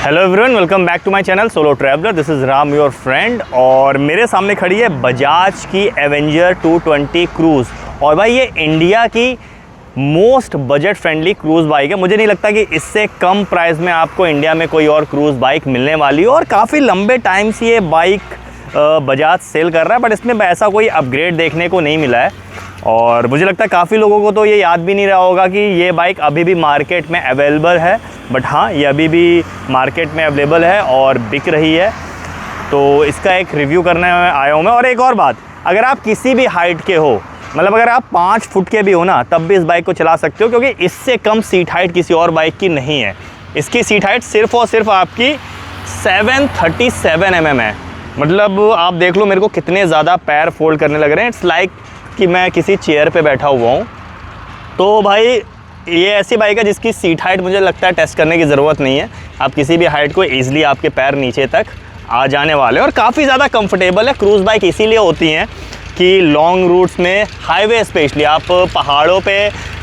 Hello everyone, welcome back to my channel solo traveller. This is Ram your friend. और मेरे सामने खड़ी है बजाज की एवेंजर 220 क्रूज़। और भाई ये इंडिया की most budget friendly cruise bike है। मुझे नहीं लगता कि इससे कम प्राइस में आपको इंडिया में कोई और क्रूज़ बाइक मिलने वाली है। और काफ़ी लंबे टाइम से ये बाइक बजाज सेल कर रहा है, बट इसमें ऐसा कोई अपग्रेड देखने को नहीं मिला है। और मुझे लगता है काफ़ी लोगों को तो ये याद भी नहीं रहा होगा कि ये बाइक अभी भी मार्केट में अवेलेबल है। बट हाँ, ये अभी भी मार्केट में अवेलेबल है और बिक रही है, तो इसका एक रिव्यू करने आया हूँ मैं। और एक और बात, अगर आप किसी भी हाइट के हो, मतलब अगर आप 5 फुट के भी हो ना, तब भी इस बाइक को चला सकते हो, क्योंकि इससे कम सीट हाइट किसी और बाइक की नहीं है। इसकी सीट हाइट सिर्फ़ और सिर्फ आपकी 737 mm है। मतलब आप देख लो मेरे को कितने ज़्यादा पैर फोल्ड करने लग रहे हैं। इट्स लाइक कि मैं किसी चेयर पे बैठा हुआ हूँ। तो भाई ये ऐसी बाइक है जिसकी सीट हाइट मुझे लगता है टेस्ट करने की ज़रूरत नहीं है। आप किसी भी हाइट को ईज़िली आपके पैर नीचे तक आ जाने वाले, और काफ़ी ज़्यादा कंफर्टेबल है। क्रूज़ बाइक इसीलिए होती हैं कि लॉन्ग रूट्स में, हाईवे स्पेशली, आप पहाड़ों पे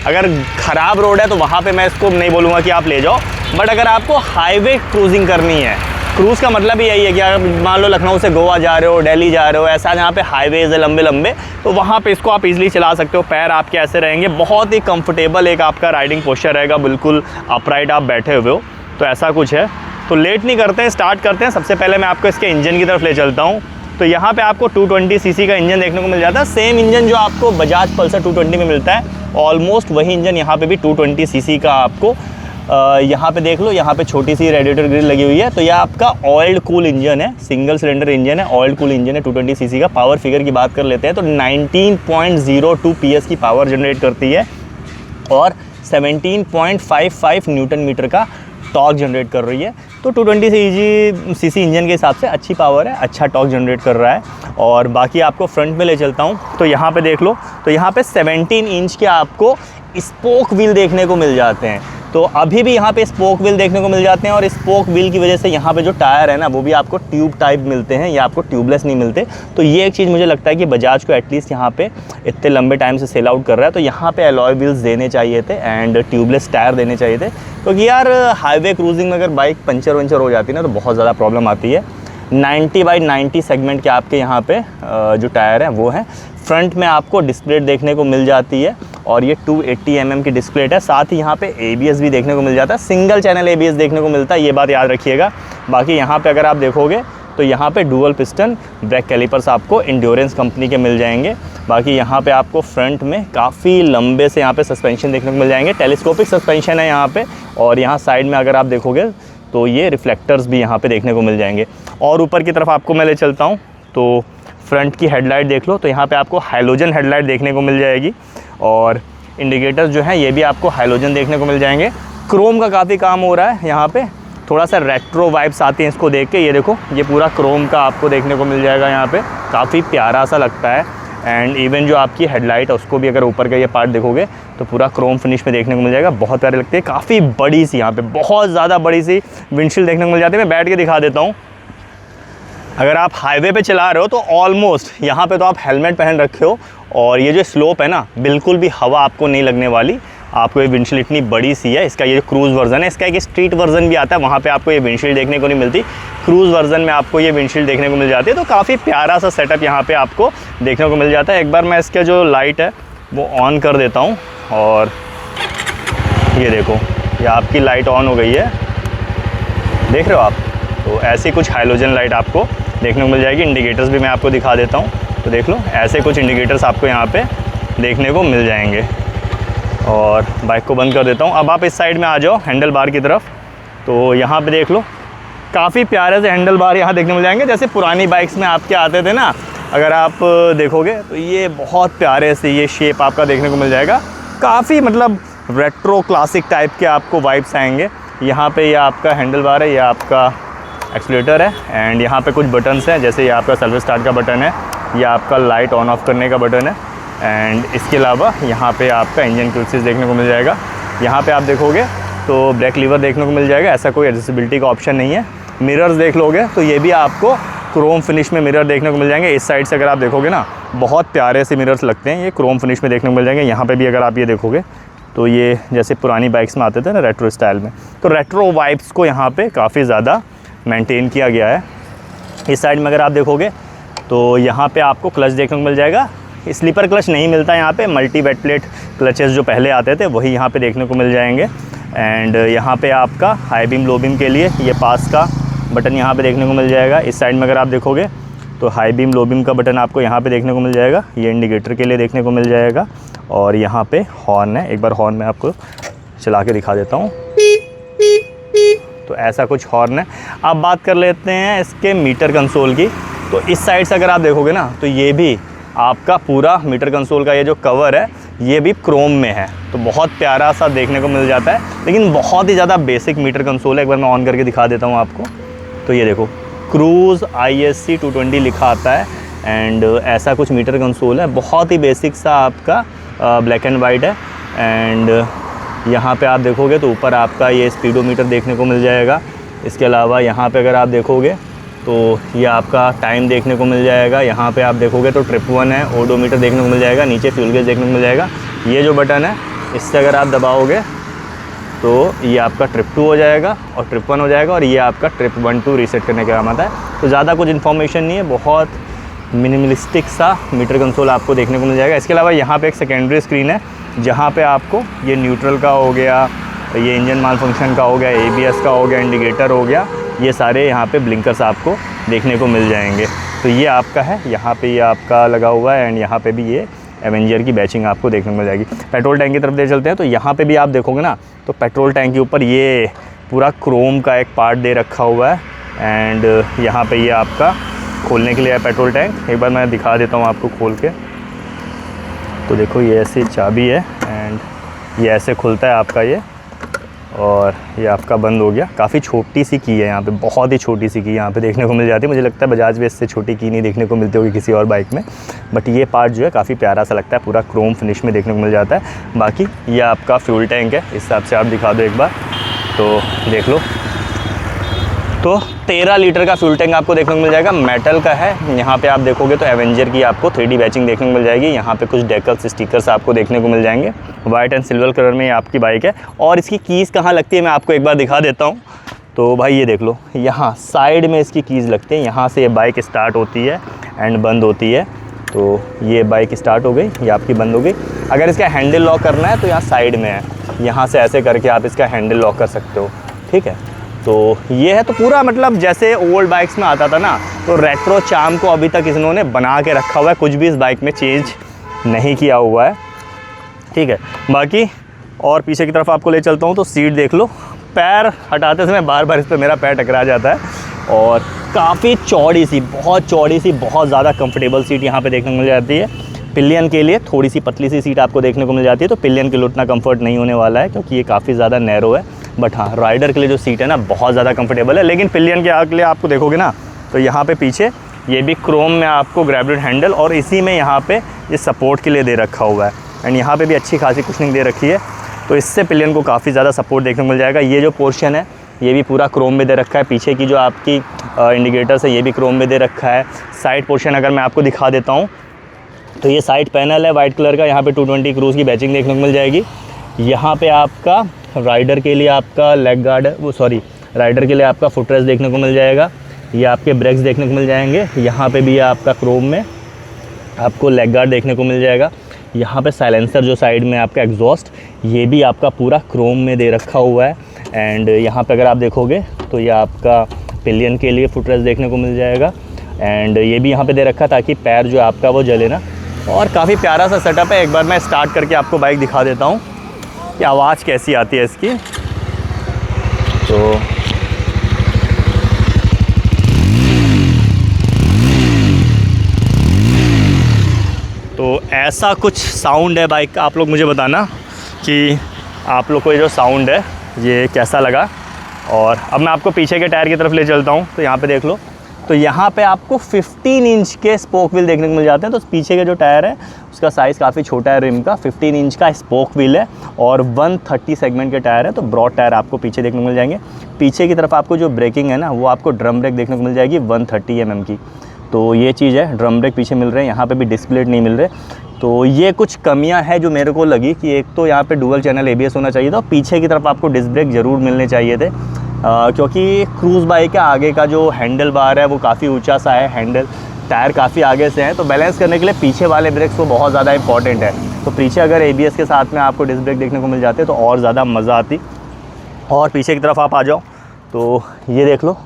अगर ख़राब रोड है तो वहाँ पे मैं इसको नहीं बोलूँगा कि आप ले जाओ। बट अगर आपको हाईवे क्रूजिंग करनी है, क्रूज़ का मतलब यही है कि अगर मान लो लखनऊ से गोवा जा रहे हो, दिल्ली जा रहे हो, ऐसा जहाँ पे हाईवेज़ है लंबे लंबे, तो वहाँ पे इसको आप इजीली चला सकते हो। पैर आपके ऐसे रहेंगे, बहुत ही कंफर्टेबल एक आपका राइडिंग पोस्चर रहेगा, बिल्कुल अपराइट आप बैठे हुए हो। तो ऐसा कुछ है। तो लेट नहीं करते हैं, स्टार्ट करते हैं। सबसे पहले मैं आपको इसके इंजन की तरफ ले चलता हूँ। तो यहाँ पर आपको 220 cc का इंजन देखने को मिल जाता है। सेम इंजन जो आपको बजाज पल्सर 220 में मिलता है, ऑलमोस्ट वही इंजन यहाँ पर भी 220 cc का आपको यहाँ पे देख लो। यहाँ पे छोटी सी रेडिएटर ग्रिल लगी हुई है। तो यह आपका ऑयल्ड कूल इंजन है, सिंगल सिलेंडर इंजन है, ऑयल्ड कूल इंजन है 220 cc का। पावर फिगर की बात कर लेते हैं तो 19.02 PS की पावर जनरेट करती है और 17.55 न्यूटन मीटर का टॉर्क जनरेट कर रही है। तो 220 cc इंजन के हिसाब से अच्छी पावर है, अच्छा टॉर्क जनरेट कर रहा है। और बाकी आपको फ्रंट में ले चलता हूँ। तो यहाँ पे देख लो, तो यहाँ पे 17 इंच के आपको स्पोक व्हील देखने को मिल जाते हैं। तो अभी भी यहाँ पे स्पोक व्हील देखने को मिल जाते हैं। और स्पोक व्हील की वजह से यहाँ पे जो टायर है ना, वो भी आपको ट्यूब टाइप मिलते हैं, या आपको ट्यूबलेस नहीं मिलते। तो ये एक चीज़ मुझे लगता है कि बजाज को एटलीस्ट यहाँ पे इतने लंबे टाइम से सेल आउट कर रहा है, तो यहाँ पे अलॉय व्हील्स देने चाहिए थे एंड ट्यूबलेस टायर देने चाहिए थे। क्योंकि यार हाईवे क्रूजिंग में अगर बाइक पंचर वंचर हो जाती है ना, तो बहुत ज़्यादा प्रॉब्लम आती है। 90/90 सेगमेंट के आपके यहाँ पे जो टायर हैं वो हैं। फ्रंट में आपको डिस्प्ले देखने को मिल जाती है, और ये 280 mm की डिस्प्ले है। साथ ही यहाँ पे ABS भी देखने को मिल जाता है, सिंगल चैनल ABS देखने को मिलता है, ये बात याद रखिएगा। बाकी यहाँ पे अगर आप देखोगे तो यहाँ पे डुअल पिस्टन ब्रेक कैलिपर्स आपको इंड्योरेंस कंपनी के मिल जाएंगे। बाकी यहाँ पे आपको फ्रंट में काफ़ी लंबे से यहाँ पे सस्पेंशन देखने को मिल जाएंगे, टेलीस्कोपिक सस्पेंशन है यहाँ पे। और यहाँ साइड में अगर आप देखोगे तो ये रिफ्लेक्टर्स भी यहाँ पे देखने को मिल जाएंगे। और ऊपर की तरफ आपको मैं ले चलता हूँ, तो फ्रंट की हेडलाइट देख लो। तो यहाँ पे आपको हाइलोजन हेडलाइट देखने को मिल जाएगी, और इंडिकेटर्स जो हैं ये भी आपको हाइलोजन देखने को मिल जाएंगे। क्रोम का काफ़ी काम हो रहा है यहाँ पे, थोड़ा सा रेट्रो वाइब्स आती हैं इसको देख के। ये देखो, ये पूरा क्रोम का आपको देखने को मिल जाएगा यहाँ पे, काफ़ी प्यारा सा लगता है। एंड इवन जो आपकी हेडलाइट है उसको भी अगर ऊपर का ये पार्ट देखोगे तो पूरा क्रोम फिनिश में देखने को मिल जाएगा, बहुत प्यारे लगते हैं। काफ़ी बड़ी सी यहाँ पे, बहुत ज़्यादा बड़ी सी विंडशील्ड देखने को मिल जाती है। मैं बैठ के दिखा देता हूँ। अगर आप हाईवे पे चला रहे हो तो ऑलमोस्ट यहाँ पे तो आप हेलमेट पहन रखे हो, और ये जो स्लोप है ना, बिल्कुल भी हवा आपको नहीं लगने वाली। आपको ये विंडशील्ड इतनी बड़ी सी है। इसका ये क्रूज़ वर्जन है, इसका एक स्ट्रीट वर्जन भी आता है, वहाँ पे आपको ये विंडशील्ड देखने को नहीं मिलती। क्रूज़ वर्जन में आपको ये विंडशील्ड देखने को मिल जाती है। तो काफ़ी प्यारा सा सेटअप यहाँ पे आपको देखने को मिल जाता है। एक बार मैं इसका जो लाइट है वो ऑन कर देता हूँ, और ये देखो, ये आपकी लाइट ऑन हो गई है, देख रहे हो आप। तो ऐसी कुछ हाइलोजन लाइट आपको देखने को मिल जाएगी। इंडिकेटर्स भी मैं आपको दिखा देता हूँ। तो देख लो, ऐसे कुछ इंडिकेटर्स आपको यहाँ पे देखने को मिल जाएंगे। और बाइक को बंद कर देता हूँ। अब आप इस साइड में आ जाओ हैंडल बार की तरफ। तो यहाँ पे देख लो, काफ़ी प्यारे से हैंडल बार यहाँ देखने को मिल जाएंगे, जैसे पुरानी बाइक्स में आपके आते थे ना। अगर आप देखोगे तो ये बहुत प्यारे से ये शेप आपका देखने को मिल जाएगा। काफ़ी मतलब रेट्रो क्लासिक टाइप के आपको वाइब्स आएंगे। यहाँ पे ये आपका हैंडल बार है, ये आपका एक्सीलेटर है, एंड यहाँ पे कुछ बटन्स हैं, जैसे ये आपका सेल्फ स्टार्ट का बटन है, ये आपका लाइट ऑन ऑफ करने का बटन है। एंड इसके अलावा यहाँ पे आपका इंजन क्विक स्विच देखने को मिल जाएगा। यहाँ पे आप देखोगे तो ब्रेक लीवर देखने को मिल जाएगा, ऐसा कोई एडजस्टेबिलिटी का ऑप्शन नहीं है। मिरर्स देख लोगे तो ये भी आपको क्रोम फिनिश में मिरर देखने को मिल जाएंगे। इस साइड से अगर आप देखोगे ना, बहुत प्यारे से मिरर्स लगते हैं, ये क्रोम फिनिश में देखने को मिल जाएंगे। यहाँ पे भी अगर आप ये देखोगे तो ये जैसे पुरानी बाइक्स में आते थे ना रेट्रो स्टाइल में, तो रेट्रो वाइब्स को यहाँ पे काफ़ी ज़्यादा मेंटेन किया गया है। इस साइड में अगर आप देखोगे तो यहाँ पे आपको क्लच देखने को मिल जाएगा। स्लीपर क्लच नहीं मिलता यहाँ पे, मल्टी वेट प्लेट क्लचेस जो पहले आते थे वही यहाँ पे देखने को मिल जाएंगे। एंड यहाँ पे आपका हाई बीम लो बीम के लिए ये पास का बटन यहाँ पे देखने को मिल जाएगा। इस साइड में अगर आप देखोगे तो हाई बीम लो बीम का बटन आपको यहाँ पे देखने को मिल जाएगा, ये इंडिकेटर के लिए देखने को मिल जाएगा। और यहाँ पे हॉर्न है, एक बार हॉर्न मैं आपको चला के दिखा देता हूँ। तो ऐसा कुछ हॉर्न है। अब बात कर लेते हैं इसके मीटर कंसोल की। तो इस साइड से अगर आप देखोगे ना तो ये भी आपका पूरा मीटर कंसोल का ये जो कवर है ये भी क्रोम में है, तो बहुत प्यारा सा देखने को मिल जाता है। लेकिन बहुत ही ज़्यादा बेसिक मीटर कंसोल है। एक बार मैं ऑन करके दिखा देता हूँ आपको। तो ये देखो क्रूज़ ISC 220 लिखा आता है एंड ऐसा कुछ मीटर कंसोल है, बहुत ही बेसिक सा आपका ब्लैक एंड वाइट है। एंड यहाँ पे आप देखोगे तो ऊपर आपका ये स्पीडोमीटर देखने को मिल जाएगा। इसके अलावा यहाँ पे अगर आप देखोगे तो ये आपका टाइम देखने को मिल जाएगा। यहाँ पे आप देखोगे तो ट्रिप 1 है, ओडोमीटर देखने को मिल जाएगा, नीचे फ्यूल गेज देखने को मिल जाएगा। ये जो बटन है इससे अगर आप दबाओगे तो ये आपका ट्रिप 2 हो जाएगा और ट्रिप 1 हो जाएगा, और ये आपका ट्रिप 1 2 रीसेट करने का काम आता है। तो ज़्यादा कुछ इन्फॉर्मेशन नहीं है, बहुत मिनिमलिस्टिक सा मीटर कंसोल आपको देखने को मिल जाएगा। इसके अलावा यहाँ पे एक सेकेंडरी स्क्रीन है जहाँ पे आपको ये न्यूट्रल का हो गया, ये इंजन माल फंक्शन का हो गया, ABS का हो गया, इंडिकेटर हो गया, ये सारे यहाँ पे ब्लिंकर्स आपको देखने को मिल जाएंगे। तो ये आपका है, यहाँ पे ये आपका लगा हुआ है एंड यहाँ पे भी ये एवेंजर की बैचिंग आपको देखने को मिल जाएगी। पेट्रोल टैंक की तरफ दे चलते हैं। तो यहाँ पे भी आप देखोगे ना तो पेट्रोल टैंक के ऊपर ये पूरा क्रोम का एक पार्ट दे रखा हुआ है एंड यहाँ पे ये आपका खोलने के लिए है पेट्रोल टैंक। एक बार मैं दिखा देता हूँ आपको खोल के। तो देखो ये ऐसी चाबी है एंड ये ऐसे खुलता है आपका ये, और ये आपका बंद हो गया। काफ़ी छोटी सी की है यहाँ पे, बहुत ही छोटी सी की यहाँ पे देखने को मिल जाती है। मुझे लगता है बजाज में इससे छोटी की नहीं देखने को मिलती होगी किसी और बाइक में, बट ये पार्ट जो है काफ़ी प्यारा सा लगता है, पूरा क्रोम फिनिश में देखने को मिल जाता है। बाकी ये आपका फ्यूल टैंक है, इस हिसाब से आप दिखा दो एक बार तो देख लो। तो 13 लीटर का फ्यूल टैंक आपको देखने को मिल जाएगा, मेटल का है। यहाँ पे आप देखोगे तो एवेंजर की आपको 3D बैचिंग देखने को मिल जाएगी। यहाँ पे कुछ डेकल्स स्टिकर्स आपको देखने को मिल जाएंगे। वाइट एंड सिल्वर कलर में ये आपकी बाइक है। और इसकी कीज़ कहाँ लगती है मैं आपको एक बार दिखा देता हूँ। तो भाई ये देख लो, यहाँ साइड में इसकी कीज़ लगती है। यहाँ से ये बाइक स्टार्ट होती है एंड बंद होती है। तो ये बाइक स्टार्ट हो गई, ये आपकी बंद हो गई। अगर इसका हैंडल लॉक करना है तो यहाँ साइड में है, यहाँ से ऐसे करके आप इसका हैंडल लॉक कर सकते हो, ठीक है। तो ये है, तो पूरा मतलब जैसे ओल्ड बाइक्स में आता था ना, तो रेट्रो चार्म को अभी तक इन्होंने बना के रखा हुआ है, कुछ भी इस बाइक में चेंज नहीं किया हुआ है, ठीक है। बाकी और पीछे की तरफ आपको ले चलता हूँ। तो सीट देख लो, पैर हटाते समय बार बार इस पर मेरा पैर टकरा जाता है। और काफ़ी चौड़ी सी, बहुत चौड़ी सी, बहुत ज़्यादा कंफर्टेबल सीट यहाँ पे देखने को मिल जाती है। पिलियन के लिए थोड़ी सी पतली सी सीट आपको देखने को मिल जाती है। तो पिलियन के लिए उतना कंफर्ट नहीं होने वाला है क्योंकि ये काफ़ी ज़्यादा नैरो है, बट हाँ राइडर के लिए जो सीट है ना बहुत ज़्यादा कंफर्टेबल है। लेकिन पिलियन के आगे आपको देखोगे ना तो यहाँ पे पीछे ये भी क्रोम में आपको ग्रैब्ड हैंडल, और इसी में यहाँ पे ये सपोर्ट के लिए दे रखा हुआ है एंड यहाँ पे भी अच्छी खासी कुशनिंग दे रखी है। तो इससे पिलियन को काफ़ी ज़्यादा सपोर्ट देखने को मिल जाएगा। ये जो पोर्शन है ये भी पूरा क्रोम में दे रखा है। पीछे की जो आपकी इंडिकेटर्स है ये भी क्रोम में दे रखा है। साइड पोर्शन अगर मैं आपको दिखा देता हूँ तो ये साइड पैनल है वाइट कलर का, यहाँ पे 220 क्रूज़ की बैचिंग देखने को मिल जाएगी। यहाँ पे आपका राइडर के लिए आपका लेग गार्ड, राइडर के लिए आपका फुटरेस्ट देखने को मिल जाएगा। ये आपके ब्रेक्स देखने को मिल जाएंगे। यहाँ पे भी ये आपका क्रोम में आपको लेग गार्ड देखने को मिल जाएगा। यहाँ पे साइलेंसर जो साइड में आपका एग्जॉस्ट, ये भी आपका पूरा क्रोम में दे रखा हुआ है। एंड यहाँ पे अगर आप देखोगे तो ये आपका पिलियन के लिए फुटरेस्ट देखने को मिल जाएगा। एंड ये भी यहाँ पे दे रखा है ताकि पैर जो आपका वो जले ना। और काफ़ी प्यारा सा सेटअप है। एक बार मैं स्टार्ट करके आपको बाइक दिखा देता हूँ कि आवाज़ कैसी आती है इसकी। तो ऐसा कुछ साउंड है बाइक का। आप लोग मुझे बताना कि आप लोग को ये जो साउंड है ये कैसा लगा। और अब मैं आपको पीछे के टायर की तरफ ले चलता हूँ। तो यहाँ पे देख लो, तो यहाँ पे आपको 15 इंच के स्पोक व्हील देखने को मिल जाते हैं। तो पीछे के जो टायर है उसका साइज़ काफ़ी छोटा है, रिम का 15 इंच का स्पोक व्हील है और 130 सेगमेंट के टायर है। तो ब्रॉड टायर आपको पीछे देखने को मिल जाएंगे। पीछे की तरफ आपको जो ब्रेकिंग है ना वो आपको ड्रम ब्रेक देखने को मिल जाएगी 130 mm की। तो ये चीज़ है, ड्रम ब्रेक पीछे मिल रहे हैं। यहाँ पे भी डिस्क प्लेट नहीं मिल रहे। तो ये कुछ कमियां हैं जो मेरे को लगी कि एक तो यहाँ पे डुअल चैनल ABS होना चाहिए था, और पीछे की तरफ आपको डिस्क ब्रेक ज़रूर मिलने चाहिए थे, क्योंकि क्रूज़ बाइक के आगे का जो हैंडल बार है वो काफ़ी ऊंचा सा है, हैंडल टायर काफ़ी आगे से हैं, तो बैलेंस करने के लिए पीछे वाले ब्रेक्स को बहुत ज़्यादा इंपॉर्टेंट है। तो पीछे अगर ABS के साथ में आपको डिस्क ब्रेक देखने को मिल जाते तो और ज़्यादा मज़ा आती। और पीछे की तरफ आप आ जाओ तो ये देख लो,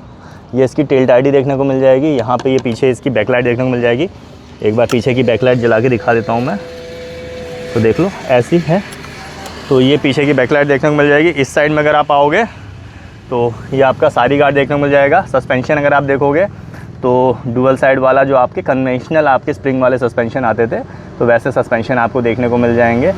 ये इसकी टेल टाइडी देखने को मिल जाएगी, यहाँ पे ये पीछे इसकी बैकलाइट देखने को मिल जाएगी। एक बार पीछे की बैकलाइट जला के दिखा देता हूँ मैं, तो देख लो ऐसी है। तो ये पीछे की बैकलाइट देखने को मिल जाएगी। इस साइड में अगर आप आओगे तो ये आपका सारी गार्ड देखने को मिल जाएगा। सस्पेंशन अगर आप देखोगे तो डुअल साइड वाला जो आपके कन्वेंशनल आपके स्प्रिंग वाले सस्पेंशन आते थे, तो वैसे सस्पेंशन आपको देखने को मिल जाएंगे।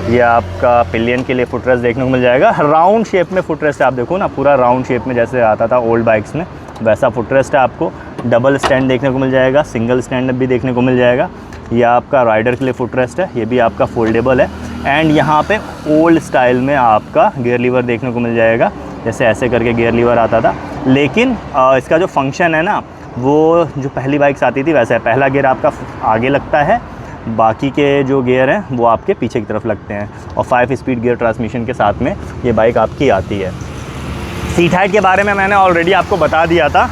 ये आपका पिलियन के लिए फुटरेस्ट देखने को मिल जाएगा। राउंड शेप में फुटरेस्ट आप देखो ना, पूरा राउंड शेप में जैसे आता था ओल्ड बाइक्स में, वैसा फुटरेस्ट है आपको। डबल स्टैंड देखने को मिल जाएगा, सिंगल स्टैंड भी देखने को मिल जाएगा। ये आपका राइडर के लिए फुटरेस्ट है, ये भी आपका फोल्डेबल है। एंड यहाँ पे ओल्ड स्टाइल में आपका गियर लीवर देखने को मिल जाएगा, जैसे ऐसे करके गियर लीवर आता था। लेकिन इसका जो फंक्शन है ना, वो जो पहली बाइक्स आती थी वैसा है। पहला गियर आपका आगे लगता है, बाकी के जो गियर हैं वो आपके पीछे की तरफ लगते हैं, और 5 स्पीड गियर ट्रांसमिशन के साथ में ये बाइक आपकी आती है। सीट हाइट के बारे में मैंने ऑलरेडी आपको बता दिया था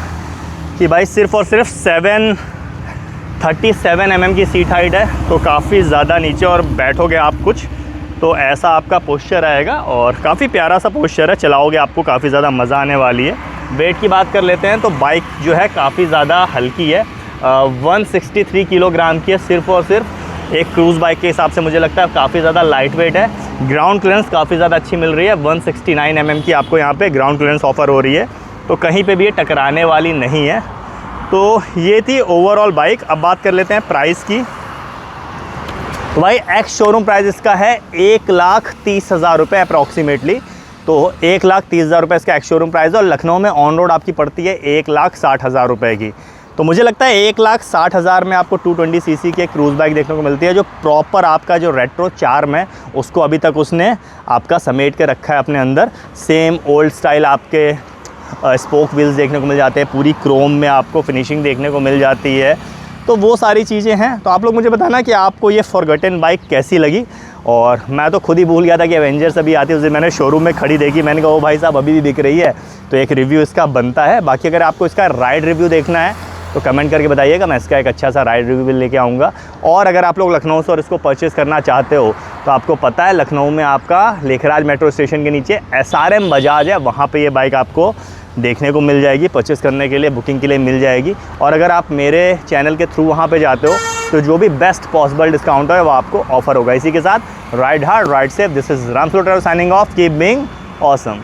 कि भाई सिर्फ़ और सिर्फ 737 mm की सीट हाइट है, तो काफ़ी ज़्यादा नीचे और बैठोगे आप कुछ तो ऐसा आपका पोस्चर आएगा, और काफ़ी प्यारा सा पोस्चर है, चलाओगे आपको काफ़ी ज़्यादा मज़ा आने वाली है। वेट की बात कर लेते हैं तो बाइक जो है काफ़ी ज़्यादा हल्की है, 163 किलोग्राम की है सिर्फ़ और सिर्फ। एक क्रूज़ बाइक के हिसाब से मुझे लगता है काफ़ी ज़्यादा लाइट वेट है। ग्राउंड क्लियरेंस काफ़ी ज़्यादा अच्छी मिल रही है, 169 mm की आपको यहाँ पे ग्राउंड क्लियरेंस ऑफ़र हो रही है, तो कहीं पे भी ये टकराने वाली नहीं है। तो ये थी ओवरऑल बाइक। अब बात कर लेते हैं प्राइस की। तो भाई एक्स शोरूम प्राइस इसका है 1,30,000 रुपये अप्रॉक्सीमेटली, तो 1,30,000 रुपये इसका एक्स शोरूम प्राइस है। और लखनऊ में ऑन रोड आपकी पड़ती है 1,60,000 रुपये की। तो मुझे लगता है 1,60,000 में आपको 220 सीसी की क्रूज़ बाइक देखने को मिलती है, जो प्रॉपर आपका जो रेट्रो चार्म है उसको अभी तक उसने आपका समेट के रखा है अपने अंदर। सेम ओल्ड स्टाइल आपके स्पोक व्हील्स देखने को मिल जाते हैं, पूरी क्रोम में आपको फिनिशिंग देखने को मिल जाती है। तो वो सारी चीज़ें हैं। तो आप लोग मुझे बताना कि आपको ये फॉरगॉटन बाइक कैसी लगी। और मैं तो खुद ही भूल गया था कि एवेंजर्स अभी आती है, उस दिन मैंने शोरूम में खड़ी देखी, मैंने कहा ओ भाई साहब अभी भी बिक रही है, तो एक रिव्यू इसका बनता है। बाकी अगर आपको इसका राइड रिव्यू देखना है तो कमेंट करके बताइएगा, मैं इसका एक अच्छा सा राइड रिव्यू भी लेके आऊँगा। और अगर आप लोग लखनऊ से और इसको परचेज़ करना चाहते हो तो आपको पता है लखनऊ में आपका लेखराज मेट्रो स्टेशन के नीचे SRM बजाज है, वहाँ पे ये बाइक आपको देखने को मिल जाएगी, परचेज़ करने के लिए, बुकिंग के लिए मिल जाएगी। और अगर आप मेरे चैनल के थ्रू वहाँ पे जाते हो तो जो भी बेस्ट पॉसिबल डिस्काउंट है वो आपको ऑफर होगा। इसी के साथ ride hard ride safe, this is Ram solo travel signing off, keep being awesome.